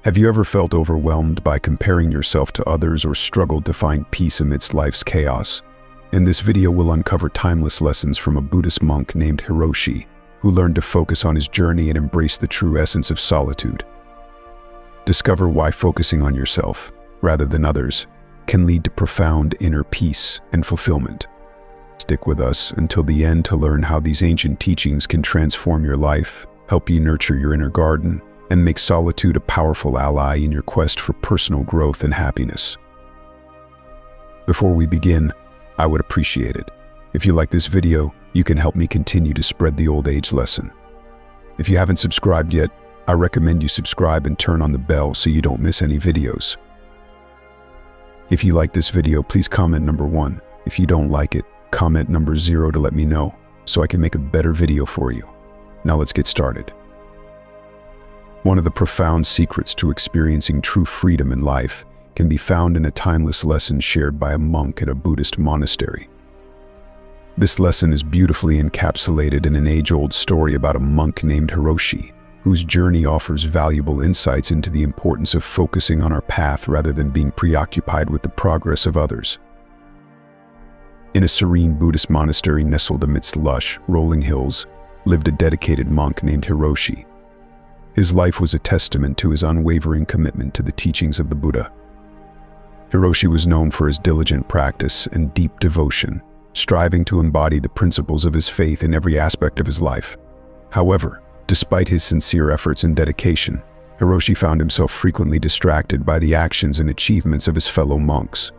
Have you ever felt overwhelmed by comparing yourself to others or struggled to find peace amidst life's chaos? In this video, we'll uncover timeless lessons from a Buddhist monk named Hiroshi, who learned to focus on his journey and embrace the true essence of solitude. Discover why focusing on yourself, rather than others, can lead to profound inner peace and fulfillment. Stick with us until the end to learn how these ancient teachings can transform your life, help you nurture your inner garden, and make solitude a powerful ally in your quest for personal growth and happiness. Before we begin, I would appreciate it if you like this video. You can help me continue to spread the old age lesson. If you haven't subscribed yet, I recommend you subscribe and turn on the bell so you don't miss any videos. If you like this video, please comment number 1. If you don't like it, comment number 0 to let me know so I can make a better video for you. Now let's get started. One of the profound secrets to experiencing true freedom in life can be found in a timeless lesson shared by a monk at a Buddhist monastery. This lesson is beautifully encapsulated in an age-old story about a monk named Hiroshi, whose journey offers valuable insights into the importance of focusing on our path rather than being preoccupied with the progress of others. In a serene Buddhist monastery nestled amidst lush, rolling hills, lived a dedicated monk named Hiroshi. His life was a testament to his unwavering commitment to the teachings of the Buddha. Hiroshi was known for his diligent practice and deep devotion, striving to embody the principles of his faith in every aspect of his life. However, despite his sincere efforts and dedication, Hiroshi found himself frequently distracted by the actions and achievements of his fellow monks.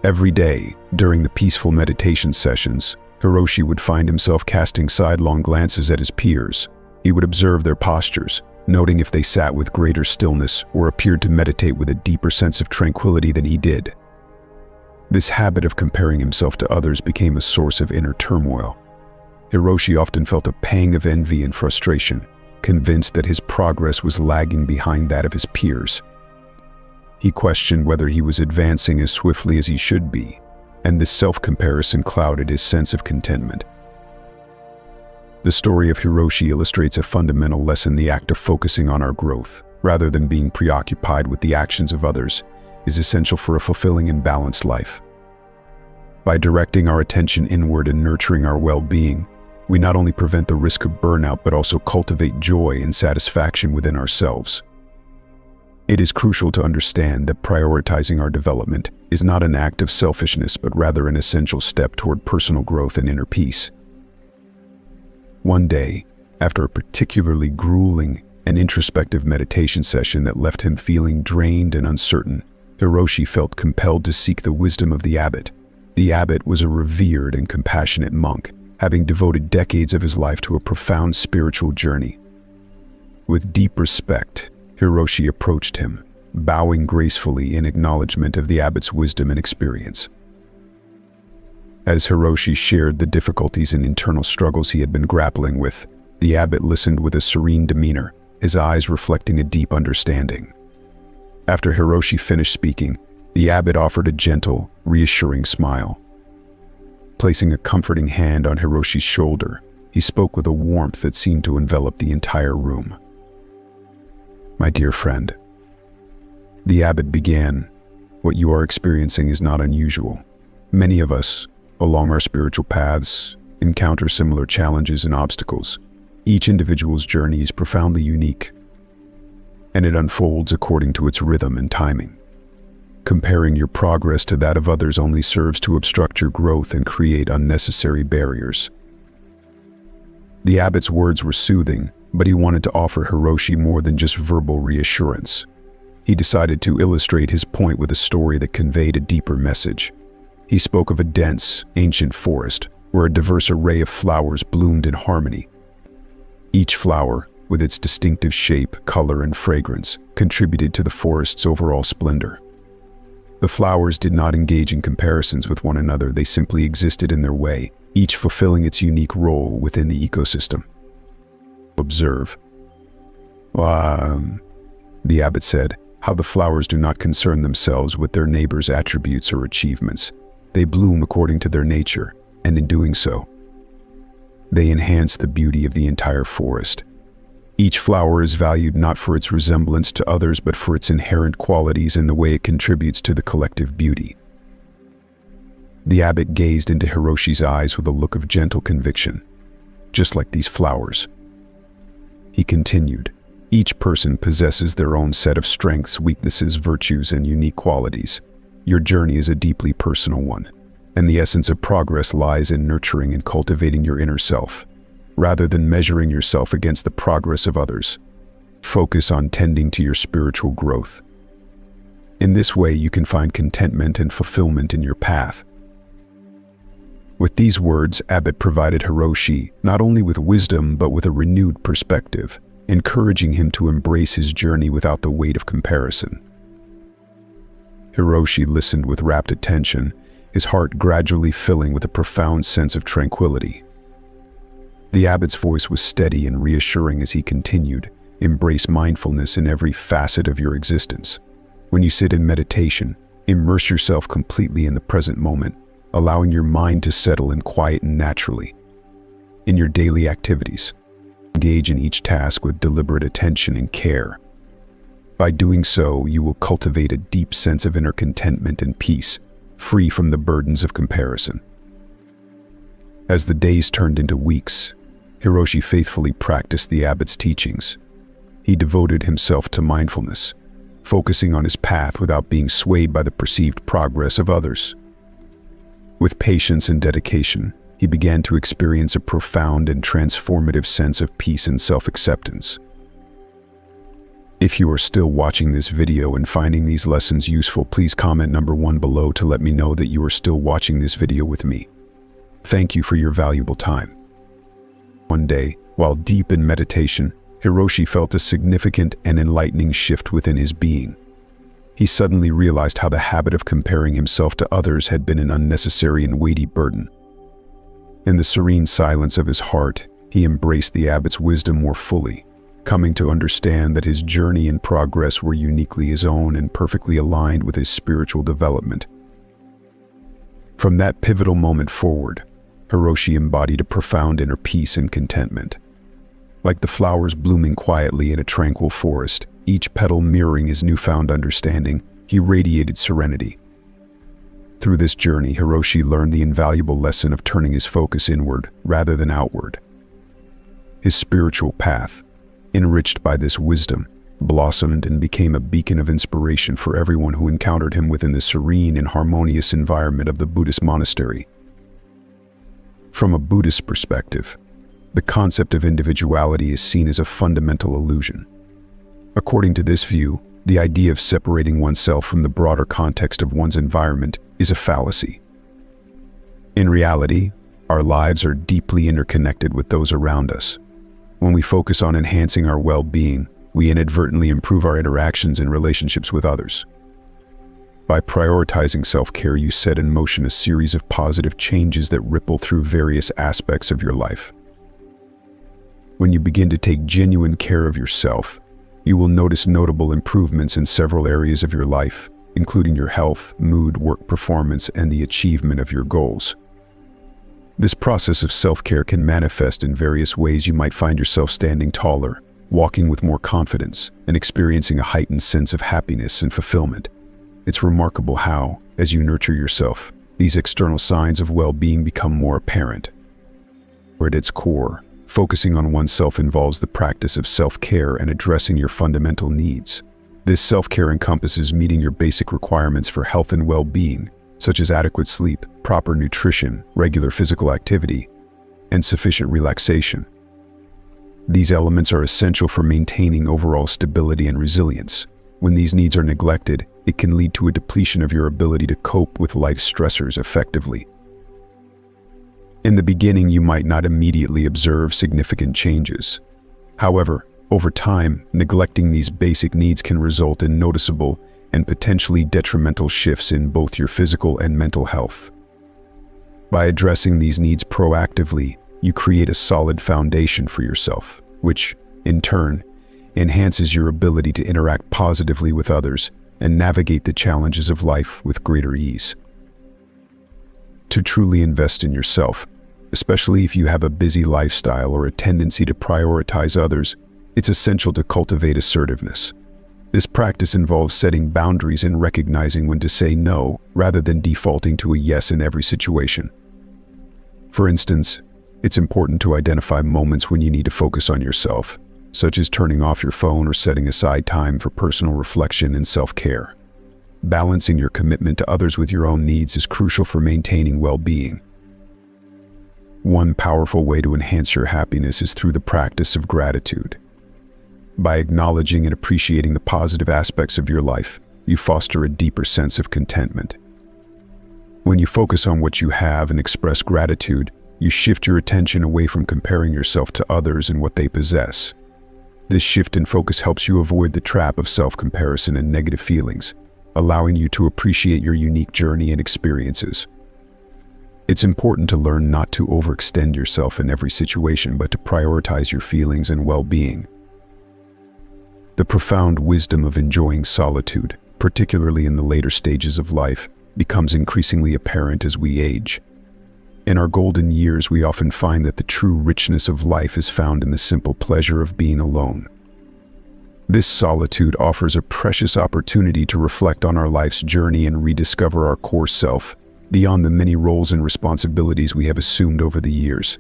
Every day, during the peaceful meditation sessions, Hiroshi would find himself casting sidelong glances at his peers. He would observe their postures, noting if they sat with greater stillness or appeared to meditate with a deeper sense of tranquility than he did. This habit of comparing himself to others became a source of inner turmoil. Hiroshi often felt a pang of envy and frustration, convinced that his progress was lagging behind that of his peers. He questioned whether he was advancing as swiftly as he should be, and this self-comparison clouded his sense of contentment. The story of Hiroshi illustrates a fundamental lesson: the act of focusing on our growth, rather than being preoccupied with the actions of others, is essential for a fulfilling and balanced life. By directing our attention inward and nurturing our well-being, we not only prevent the risk of burnout but also cultivate joy and satisfaction within ourselves. It is crucial to understand that prioritizing our development is not an act of selfishness but rather an essential step toward personal growth and inner peace. One day, after a particularly grueling and introspective meditation session that left him feeling drained and uncertain, Hiroshi felt compelled to seek the wisdom of the abbot. The abbot was a revered and compassionate monk, having devoted decades of his life to a profound spiritual journey. With deep respect, Hiroshi approached him, bowing gracefully in acknowledgement of the abbot's wisdom and experience. As Hiroshi shared the difficulties and internal struggles he had been grappling with, the abbot listened with a serene demeanor, his eyes reflecting a deep understanding. After Hiroshi finished speaking, the abbot offered a gentle, reassuring smile. Placing a comforting hand on Hiroshi's shoulder, he spoke with a warmth that seemed to envelop the entire room. "My dear friend," the abbot began, "what you are experiencing is not unusual. Many of us, along our spiritual paths, encounter similar challenges and obstacles. Each individual's journey is profoundly unique, and it unfolds according to its rhythm and timing. Comparing your progress to that of others only serves to obstruct your growth and create unnecessary barriers." The abbot's words were soothing, but he wanted to offer Hiroshi more than just verbal reassurance. He decided to illustrate his point with a story that conveyed a deeper message. He spoke of a dense, ancient forest where a diverse array of flowers bloomed in harmony. Each flower, with its distinctive shape, color, and fragrance, contributed to the forest's overall splendor. The flowers did not engage in comparisons with one another, they simply existed in their way, each fulfilling its unique role within the ecosystem. "Observe," the abbot said, "how the flowers do not concern themselves with their neighbors' attributes or achievements. They bloom according to their nature, and in doing so, they enhance the beauty of the entire forest. Each flower is valued not for its resemblance to others but for its inherent qualities and the way it contributes to the collective beauty. The abbot gazed into Hiroshi's eyes with a look of gentle conviction, just like these flowers. He continued, "Each person possesses their own set of strengths, weaknesses, virtues, and unique qualities. Your journey is a deeply personal one, and the essence of progress lies in nurturing and cultivating your inner self. Rather than measuring yourself against the progress of others, focus on tending to your spiritual growth. In this way, you can find contentment and fulfillment in your path." With these words, Abbot provided Hiroshi not only with wisdom but with a renewed perspective, encouraging him to embrace his journey without the weight of comparison. Hiroshi listened with rapt attention, his heart gradually filling with a profound sense of tranquility. The abbot's voice was steady and reassuring as he continued, "Embrace mindfulness in every facet of your existence. When you sit in meditation, immerse yourself completely in the present moment, allowing your mind to settle and quieten naturally. In your daily activities, engage in each task with deliberate attention and care. By doing so, you will cultivate a deep sense of inner contentment and peace, free from the burdens of comparison." As the days turned into weeks, Hiroshi faithfully practiced the abbot's teachings. He devoted himself to mindfulness, focusing on his path without being swayed by the perceived progress of others. With patience and dedication, he began to experience a profound and transformative sense of peace and self-acceptance. If you are still watching this video and finding these lessons useful, please comment number 1 below to let me know that you are still watching this video with me. Thank you for your valuable time. One day, while deep in meditation, Hiroshi felt a significant and enlightening shift within his being. He suddenly realized how the habit of comparing himself to others had been an unnecessary and weighty burden. In the serene silence of his heart, he embraced the abbot's wisdom more fully, coming to understand that his journey and progress were uniquely his own and perfectly aligned with his spiritual development. From that pivotal moment forward, Hiroshi embodied a profound inner peace and contentment. Like the flowers blooming quietly in a tranquil forest, each petal mirroring his newfound understanding, he radiated serenity. Through this journey, Hiroshi learned the invaluable lesson of turning his focus inward rather than outward. His spiritual path, enriched by this wisdom, blossomed and became a beacon of inspiration for everyone who encountered him within the serene and harmonious environment of the Buddhist monastery. From a Buddhist perspective, the concept of individuality is seen as a fundamental illusion. According to this view, the idea of separating oneself from the broader context of one's environment is a fallacy. In reality, our lives are deeply interconnected with those around us. When we focus on enhancing our well-being, we inadvertently improve our interactions and relationships with others. By prioritizing self-care, you set in motion a series of positive changes that ripple through various aspects of your life. When you begin to take genuine care of yourself, you will notice notable improvements in several areas of your life, including your health, mood, work performance, and the achievement of your goals. This process of self-care can manifest in various ways. You might find yourself standing taller, walking with more confidence, and experiencing a heightened sense of happiness and fulfillment. It's remarkable how, as you nurture yourself, these external signs of well-being become more apparent. At its core, focusing on oneself involves the practice of self-care and addressing your fundamental needs. This self-care encompasses meeting your basic requirements for health and well-being, such as adequate sleep, proper nutrition, regular physical activity, and sufficient relaxation. These elements are essential for maintaining overall stability and resilience. When these needs are neglected, it can lead to a depletion of your ability to cope with life's stressors effectively. In the beginning, you might not immediately observe significant changes. However, over time, neglecting these basic needs can result in noticeable and potentially detrimental shifts in both your physical and mental health. By addressing these needs proactively, you create a solid foundation for yourself, which, in turn, enhances your ability to interact positively with others and navigate the challenges of life with greater ease. To truly invest in yourself, especially if you have a busy lifestyle or a tendency to prioritize others, It's essential to cultivate assertiveness. This practice involves setting boundaries and recognizing when to say no rather than defaulting to a yes in every situation. For instance, it's important to identify moments when you need to focus on yourself, such as turning off your phone or setting aside time for personal reflection and self-care. Balancing your commitment to others with your own needs is crucial for maintaining well-being. One powerful way to enhance your happiness is through the practice of gratitude. By acknowledging and appreciating the positive aspects of your life, you foster a deeper sense of contentment. When you focus on what you have and express gratitude, you shift your attention away from comparing yourself to others and what they possess. This shift in focus helps you avoid the trap of self-comparison and negative feelings, allowing you to appreciate your unique journey and experiences. It's important to learn not to overextend yourself in every situation, but to prioritize your feelings and well-being. The profound wisdom of enjoying solitude, particularly in the later stages of life, becomes increasingly apparent as we age. In our golden years, we often find that the true richness of life is found in the simple pleasure of being alone. This solitude offers a precious opportunity to reflect on our life's journey and rediscover our core self, beyond the many roles and responsibilities we have assumed over the years.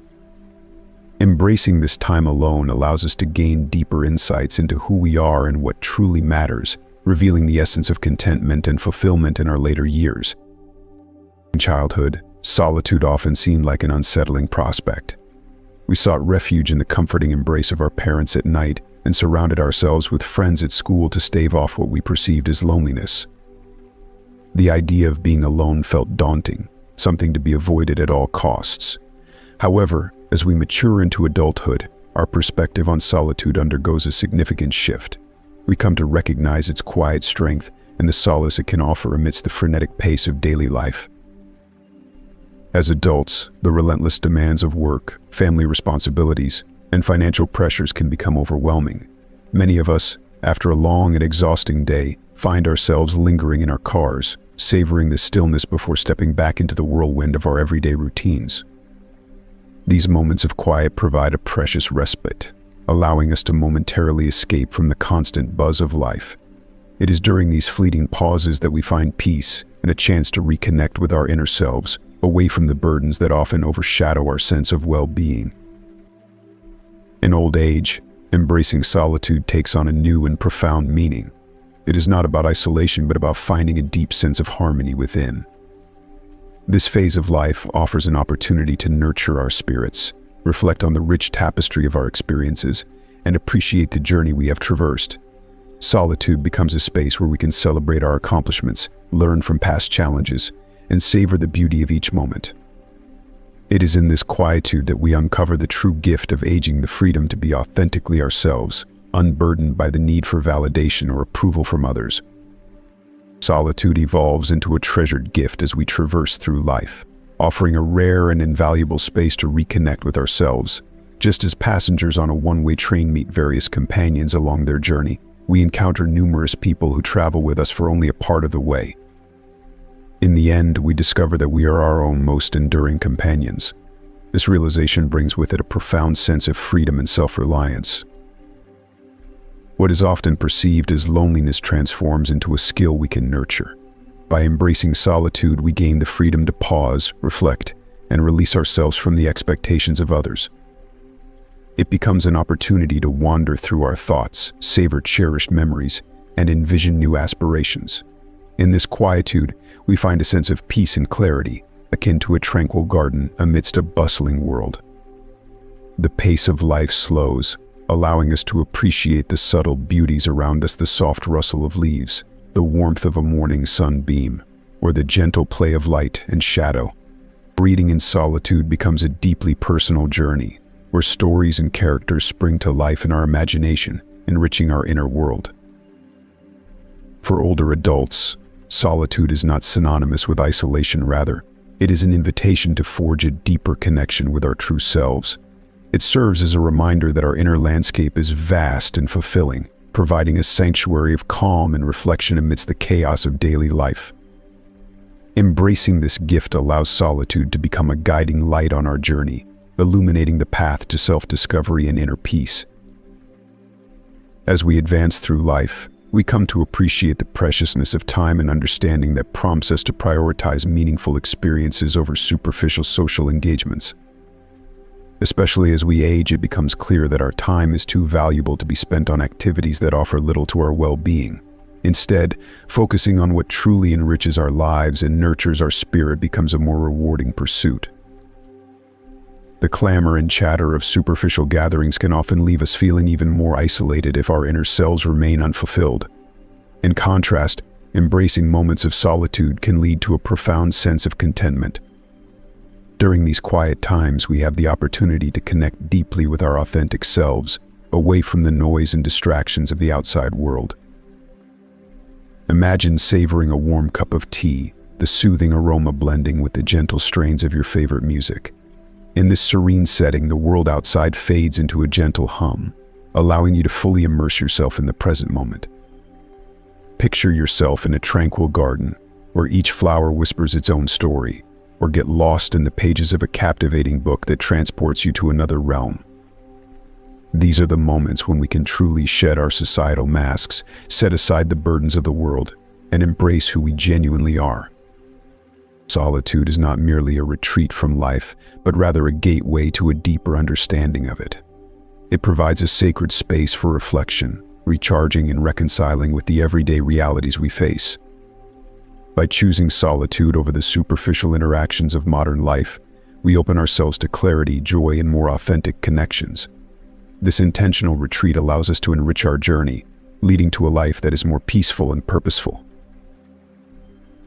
Embracing this time alone allows us to gain deeper insights into who we are and what truly matters, revealing the essence of contentment and fulfillment in our later years. In childhood, solitude often seemed like an unsettling prospect. We sought refuge in the comforting embrace of our parents at night and surrounded ourselves with friends at school to stave off what we perceived as loneliness. The idea of being alone felt daunting, something to be avoided at all costs. However, as we mature into adulthood, our perspective on solitude undergoes a significant shift. We come to recognize its quiet strength and the solace it can offer amidst the frenetic pace of daily life. As adults, the relentless demands of work, family responsibilities, and financial pressures can become overwhelming. Many of us, after a long and exhausting day, find ourselves lingering in our cars, savoring the stillness before stepping back into the whirlwind of our everyday routines. These moments of quiet provide a precious respite, allowing us to momentarily escape from the constant buzz of life. It is during these fleeting pauses that we find peace and a chance to reconnect with our inner selves, away from the burdens that often overshadow our sense of well-being. In old age, embracing solitude takes on a new and profound meaning. It is not about isolation, but about finding a deep sense of harmony within. This phase of life offers an opportunity to nurture our spirits, reflect on the rich tapestry of our experiences, and appreciate the journey we have traversed. Solitude becomes a space where we can celebrate our accomplishments, learn from past challenges, and savor the beauty of each moment. It is in this quietude that we uncover the true gift of aging, the freedom to be authentically ourselves, unburdened by the need for validation or approval from others. Solitude evolves into a treasured gift as we traverse through life, offering a rare and invaluable space to reconnect with ourselves. Just as passengers on a one-way train meet various companions along their journey, we encounter numerous people who travel with us for only a part of the way. In the end, we discover that we are our own most enduring companions. This realization brings with it a profound sense of freedom and self-reliance. What is often perceived as loneliness transforms into a skill we can nurture. By embracing solitude, we gain the freedom to pause, reflect, and release ourselves from the expectations of others. It becomes an opportunity to wander through our thoughts, savor cherished memories, and envision new aspirations. In this quietude, we find a sense of peace and clarity, akin to a tranquil garden amidst a bustling world. The pace of life slows, allowing us to appreciate the subtle beauties around us, the soft rustle of leaves, the warmth of a morning sunbeam, or the gentle play of light and shadow. Reading in solitude becomes a deeply personal journey, where stories and characters spring to life in our imagination, enriching our inner world. For older adults, solitude is not synonymous with isolation. Rather, it is an invitation to forge a deeper connection with our true selves. It serves as a reminder that our inner landscape is vast and fulfilling, providing a sanctuary of calm and reflection amidst the chaos of daily life. Embracing this gift allows solitude to become a guiding light on our journey, illuminating the path to self-discovery and inner peace. As we advance through life, we come to appreciate the preciousness of time and understanding that prompts us to prioritize meaningful experiences over superficial social engagements. Especially as we age, it becomes clear that our time is too valuable to be spent on activities that offer little to our well-being. Instead, focusing on what truly enriches our lives and nurtures our spirit becomes a more rewarding pursuit. The clamor and chatter of superficial gatherings can often leave us feeling even more isolated if our inner selves remain unfulfilled. In contrast, embracing moments of solitude can lead to a profound sense of contentment. During these quiet times, we have the opportunity to connect deeply with our authentic selves, away from the noise and distractions of the outside world. Imagine savoring a warm cup of tea, the soothing aroma blending with the gentle strains of your favorite music. In this serene setting, the world outside fades into a gentle hum, allowing you to fully immerse yourself in the present moment. Picture yourself in a tranquil garden, where each flower whispers its own story, or get lost in the pages of a captivating book that transports you to another realm. These are the moments when we can truly shed our societal masks, set aside the burdens of the world, and embrace who we genuinely are. Solitude is not merely a retreat from life, but rather a gateway to a deeper understanding of it. It provides a sacred space for reflection, recharging and reconciling with the everyday realities we face. By choosing solitude over the superficial interactions of modern life, we open ourselves to clarity, joy, and more authentic connections. This intentional retreat allows us to enrich our journey, leading to a life that is more peaceful and purposeful.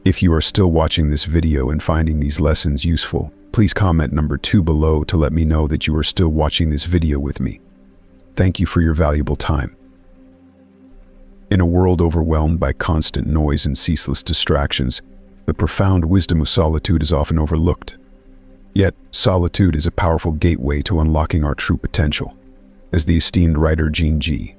If you are still watching this video and finding these lessons useful, please comment number 2 below to let me know that you are still watching this video with me. Thank you for your valuable time. In a world overwhelmed by constant noise and ceaseless distractions, the profound wisdom of solitude is often overlooked. Yet, solitude is a powerful gateway to unlocking our true potential. As the esteemed writer Jean G.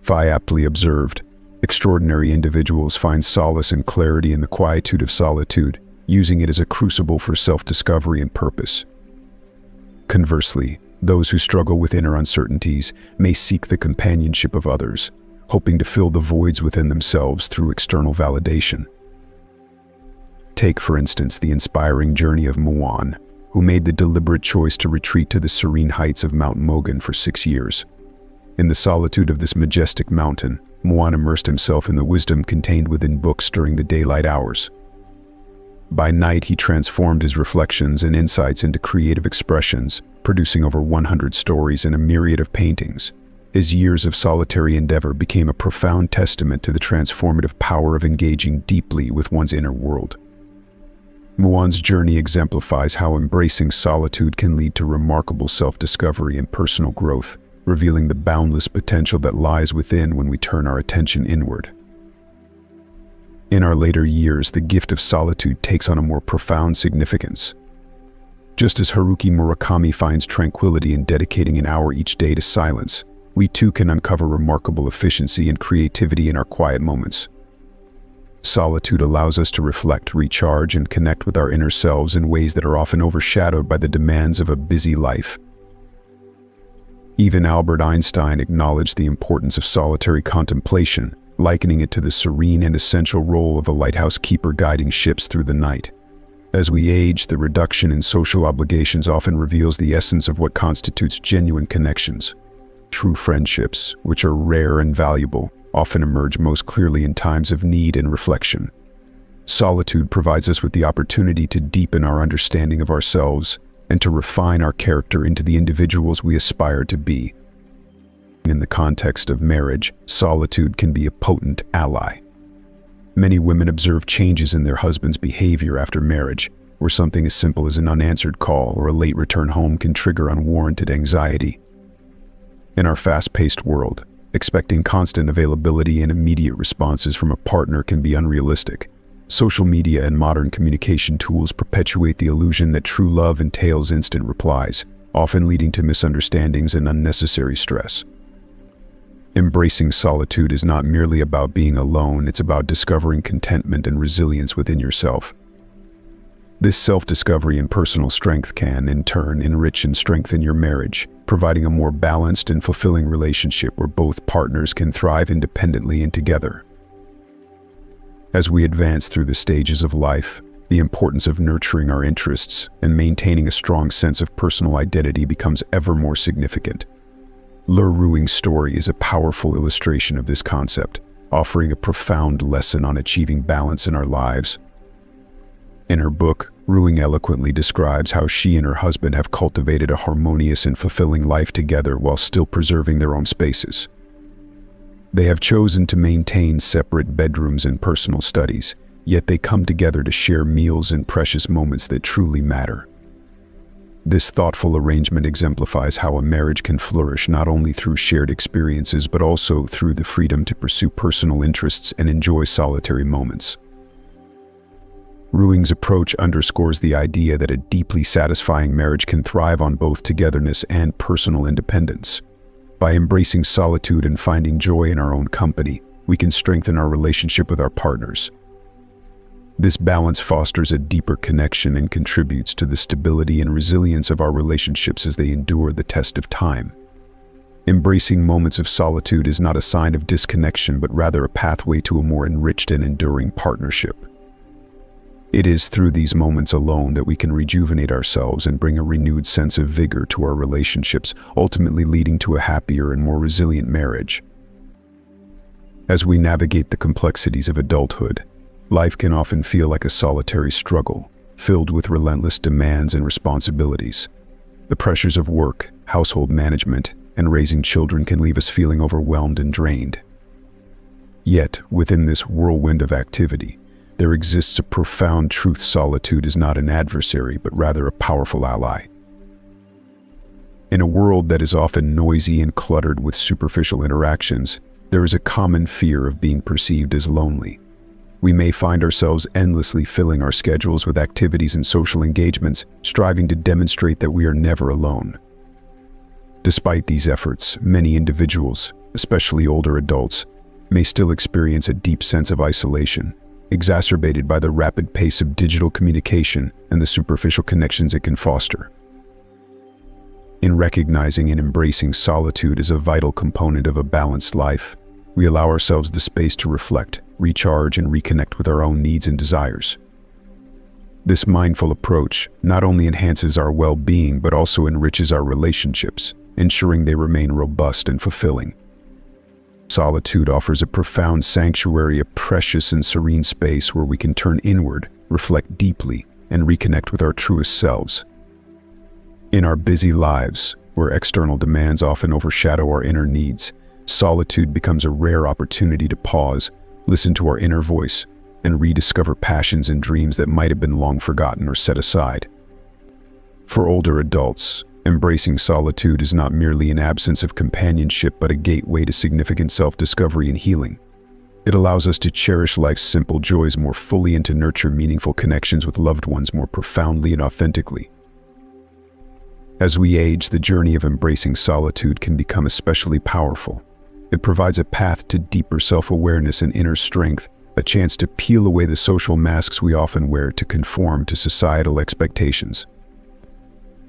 Fay aptly observed, extraordinary individuals find solace and clarity in the quietude of solitude, using it as a crucible for self-discovery and purpose. Conversely, those who struggle with inner uncertainties may seek the companionship of others, hoping to fill the voids within themselves through external validation. Take, for instance, the inspiring journey of Muan, who made the deliberate choice to retreat to the serene heights of Mount Mogan for 6 years. In the solitude of this majestic mountain, Muan immersed himself in the wisdom contained within books during the daylight hours. By night, he transformed his reflections and insights into creative expressions, producing over 100 stories and a myriad of paintings. His years of solitary endeavor became a profound testament to the transformative power of engaging deeply with one's inner world. Muan's journey exemplifies how embracing solitude can lead to remarkable self-discovery and personal growth, revealing the boundless potential that lies within when we turn our attention inward. In our later years, the gift of solitude takes on a more profound significance. Just as Haruki Murakami finds tranquility in dedicating an hour each day to silence, we too can uncover remarkable efficiency and creativity in our quiet moments. Solitude allows us to reflect, recharge, and connect with our inner selves in ways that are often overshadowed by the demands of a busy life. Even Albert Einstein acknowledged the importance of solitary contemplation, likening it to the serene and essential role of a lighthouse keeper guiding ships through the night. As we age, the reduction in social obligations often reveals the essence of what constitutes genuine connections. True friendships, which are rare and valuable, often emerge most clearly in times of need and reflection. Solitude provides us with the opportunity to deepen our understanding of ourselves and to refine our character into the individuals we aspire to be. In the context of marriage, solitude can be a potent ally. Many women observe changes in their husband's behavior after marriage, where something as simple as an unanswered call or a late return home can trigger unwarranted anxiety. In our fast-paced world, expecting constant availability and immediate responses from a partner can be unrealistic. Social media and modern communication tools perpetuate the illusion that true love entails instant replies, often leading to misunderstandings and unnecessary stress. Embracing solitude is not merely about being alone, it's about discovering contentment and resilience within yourself. This self-discovery and personal strength can, in turn, enrich and strengthen your marriage, providing a more balanced and fulfilling relationship where both partners can thrive independently and together. As we advance through the stages of life, the importance of nurturing our interests and maintaining a strong sense of personal identity becomes ever more significant. Le Ruing's story is a powerful illustration of this concept, offering a profound lesson on achieving balance in our lives. In her book, Ruing eloquently describes how she and her husband have cultivated a harmonious and fulfilling life together while still preserving their own spaces. They have chosen to maintain separate bedrooms and personal studies, yet they come together to share meals and precious moments that truly matter. This thoughtful arrangement exemplifies how a marriage can flourish not only through shared experiences but also through the freedom to pursue personal interests and enjoy solitary moments. Ruing's approach underscores the idea that a deeply satisfying marriage can thrive on both togetherness and personal independence. By embracing solitude and finding joy in our own company, we can strengthen our relationship with our partners. This balance fosters a deeper connection and contributes to the stability and resilience of our relationships as they endure the test of time. Embracing moments of solitude is not a sign of disconnection, but rather a pathway to a more enriched and enduring partnership. It is through these moments alone that we can rejuvenate ourselves and bring a renewed sense of vigor to our relationships, ultimately leading to a happier and more resilient marriage. As we navigate the complexities of adulthood, life can often feel like a solitary struggle, filled with relentless demands and responsibilities. The pressures of work, household management, and raising children can leave us feeling overwhelmed and drained. Yet, within this whirlwind of activity, there exists a profound truth: solitude is not an adversary, but rather a powerful ally. In a world that is often noisy and cluttered with superficial interactions, there is a common fear of being perceived as lonely. We may find ourselves endlessly filling our schedules with activities and social engagements, striving to demonstrate that we are never alone. Despite these efforts, many individuals, especially older adults, may still experience a deep sense of isolation, exacerbated by the rapid pace of digital communication and the superficial connections it can foster. In recognizing and embracing solitude as a vital component of a balanced life, we allow ourselves the space to reflect, recharge, and reconnect with our own needs and desires. This mindful approach not only enhances our well-being but also enriches our relationships, ensuring they remain robust and fulfilling. Solitude offers a profound sanctuary, a precious and serene space where we can turn inward, reflect deeply, and reconnect with our truest selves. In our busy lives, where external demands often overshadow our inner needs, solitude becomes a rare opportunity to pause, listen to our inner voice, and rediscover passions and dreams that might have been long forgotten or set aside. For older adults, embracing solitude is not merely an absence of companionship, but a gateway to significant self-discovery and healing. It allows us to cherish life's simple joys more fully and to nurture meaningful connections with loved ones more profoundly and authentically. As we age, the journey of embracing solitude can become especially powerful. It provides a path to deeper self-awareness and inner strength, a chance to peel away the social masks we often wear to conform to societal expectations.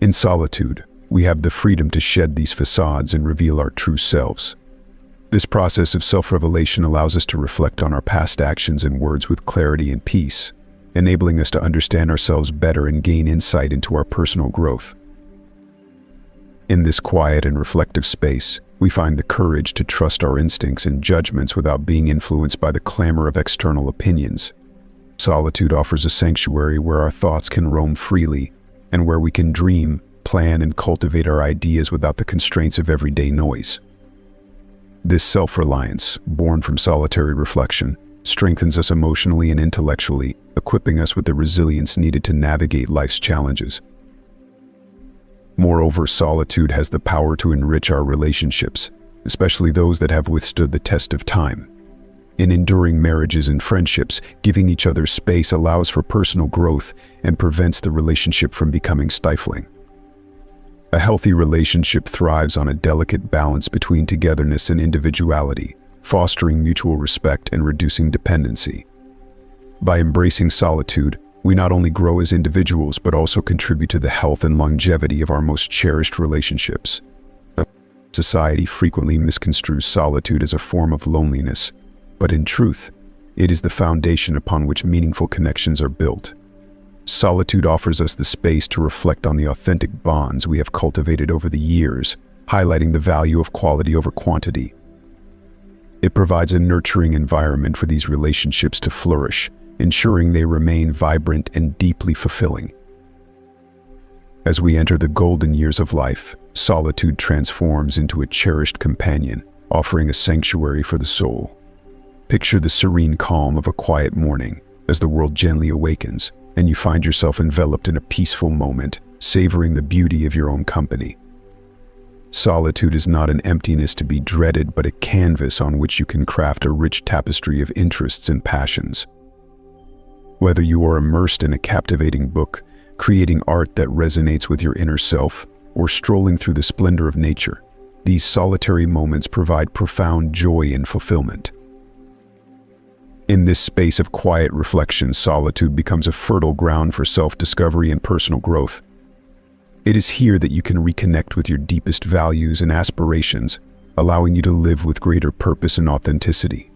In solitude, we have the freedom to shed these facades and reveal our true selves. This process of self-revelation allows us to reflect on our past actions and words with clarity and peace, enabling us to understand ourselves better and gain insight into our personal growth. In this quiet and reflective space, we find the courage to trust our instincts and judgments without being influenced by the clamor of external opinions. Solitude offers a sanctuary where our thoughts can roam freely, and where we can dream, plan, and cultivate our ideas without the constraints of everyday noise. This self-reliance, born from solitary reflection, strengthens us emotionally and intellectually, equipping us with the resilience needed to navigate life's challenges. Moreover, solitude has the power to enrich our relationships, especially those that have withstood the test of time. In enduring marriages and friendships, giving each other space allows for personal growth and prevents the relationship from becoming stifling. A healthy relationship thrives on a delicate balance between togetherness and individuality, fostering mutual respect and reducing dependency. By embracing solitude, We not only grow as individuals, but also contribute to the health and longevity of our most cherished relationships. Society frequently misconstrues solitude as a form of loneliness, but in truth, it is the foundation upon which meaningful connections are built. Solitude offers us the space to reflect on the authentic bonds we have cultivated over the years, highlighting the value of quality over quantity. It provides a nurturing environment for these relationships to flourish, ensuring they remain vibrant and deeply fulfilling. As we enter the golden years of life, solitude transforms into a cherished companion, offering a sanctuary for the soul. Picture the serene calm of a quiet morning as the world gently awakens, and you find yourself enveloped in a peaceful moment, savoring the beauty of your own company. Solitude is not an emptiness to be dreaded, but a canvas on which you can craft a rich tapestry of interests and passions. Whether you are immersed in a captivating book, creating art that resonates with your inner self, or strolling through the splendor of nature, these solitary moments provide profound joy and fulfillment. In this space of quiet reflection, solitude becomes a fertile ground for self-discovery and personal growth. It is here that you can reconnect with your deepest values and aspirations, allowing you to live with greater purpose and authenticity.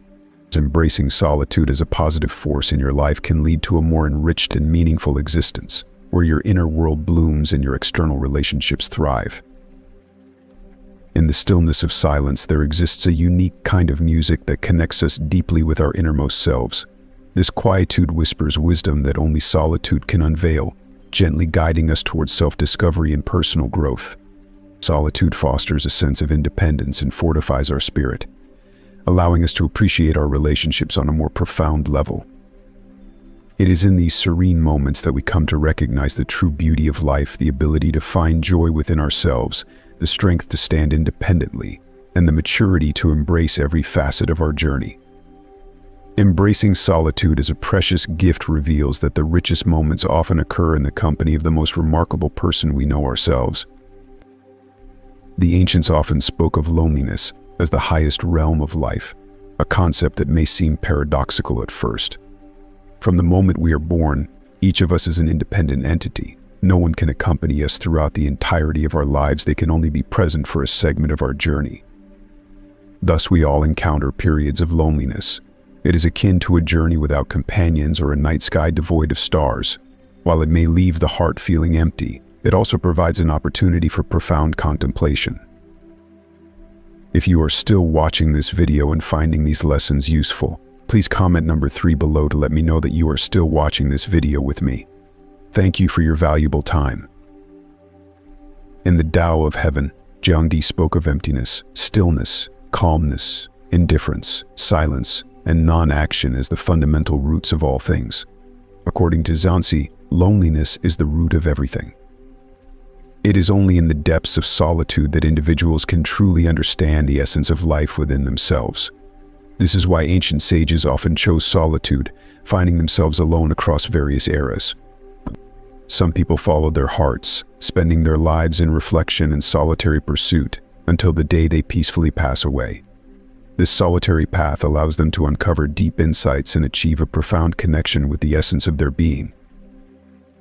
Embracing solitude as a positive force in your life can lead to a more enriched and meaningful existence, where your inner world blooms and your external relationships thrive. In the stillness of silence, there exists a unique kind of music that connects us deeply with our innermost selves. This quietude whispers wisdom that only solitude can unveil, gently guiding us towards self-discovery and personal growth. Solitude fosters a sense of independence and fortifies our spirit, allowing us to appreciate our relationships on a more profound level. It is in these serene moments that we come to recognize the true beauty of life, the ability to find joy within ourselves, the strength to stand independently, and the maturity to embrace every facet of our journey. Embracing solitude as a precious gift reveals that the richest moments often occur in the company of the most remarkable person we know ourselves. The ancients often spoke of loneliness as the highest realm of life, a concept that may seem paradoxical at first. From the moment we are born, each of us is an independent entity. No one can accompany us throughout the entirety of our lives. They can only be present for a segment of our journey. Thus, we all encounter periods of loneliness. It is akin to a journey without companions or a night sky devoid of stars. While it may leave the heart feeling empty, it also provides an opportunity for profound contemplation. If you are still watching this video and finding these lessons useful, please comment number 3 below to let me know that you are still watching this video with me. Thank you for your valuable time. In the Tao of Heaven, Zhangdi spoke of emptiness, stillness, calmness, indifference, silence, and non-action as the fundamental roots of all things. According to Zhansi, loneliness is the root of everything. It is only in the depths of solitude that individuals can truly understand the essence of life within themselves. This is why ancient sages often chose solitude, finding themselves alone across various eras. Some people followed their hearts, spending their lives in reflection and solitary pursuit until the day they peacefully pass away. This solitary path allows them to uncover deep insights and achieve a profound connection with the essence of their being.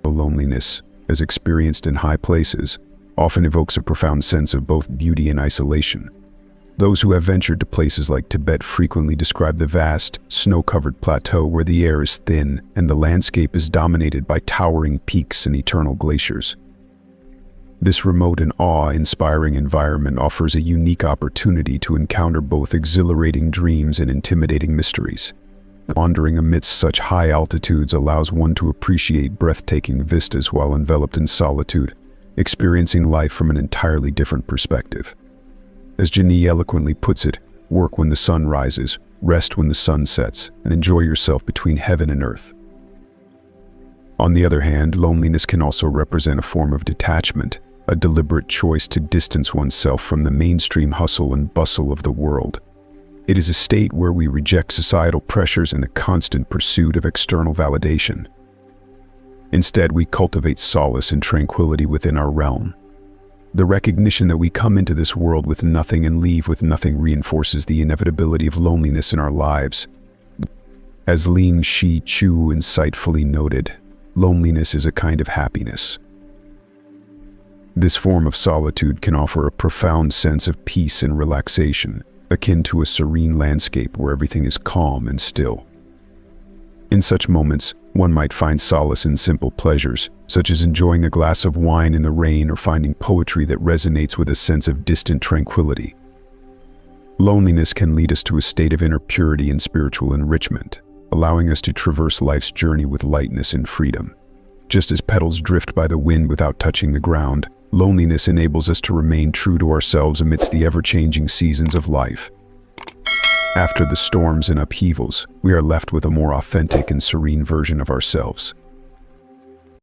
Loneliness, as experienced in high places, often evokes a profound sense of both beauty and isolation. Those who have ventured to places like Tibet frequently describe the vast, snow-covered plateau where the air is thin and the landscape is dominated by towering peaks and eternal glaciers. This remote and awe-inspiring environment offers a unique opportunity to encounter both exhilarating dreams and intimidating mysteries. Wandering amidst such high altitudes allows one to appreciate breathtaking vistas while enveloped in solitude, experiencing life from an entirely different perspective. As Zhansi eloquently puts it, work when the sun rises, rest when the sun sets, and enjoy yourself between heaven and earth. On the other hand, loneliness can also represent a form of detachment, a deliberate choice to distance oneself from the mainstream hustle and bustle of the world. It is a state where we reject societal pressures and the constant pursuit of external validation. Instead, we cultivate solace and tranquility within our realm. The recognition that we come into this world with nothing and leave with nothing reinforces the inevitability of loneliness in our lives. As Ling Shi Chu insightfully noted, loneliness is a kind of happiness. This form of solitude can offer a profound sense of peace and relaxation, akin to a serene landscape where everything is calm and still. In such moments, one might find solace in simple pleasures, such as enjoying a glass of wine in the rain or finding poetry that resonates with a sense of distant tranquility. Loneliness can lead us to a state of inner purity and spiritual enrichment, allowing us to traverse life's journey with lightness and freedom. Just as petals drift by the wind without touching the ground, loneliness enables us to remain true to ourselves amidst the ever-changing seasons of life. After the storms and upheavals, we are left with a more authentic and serene version of ourselves.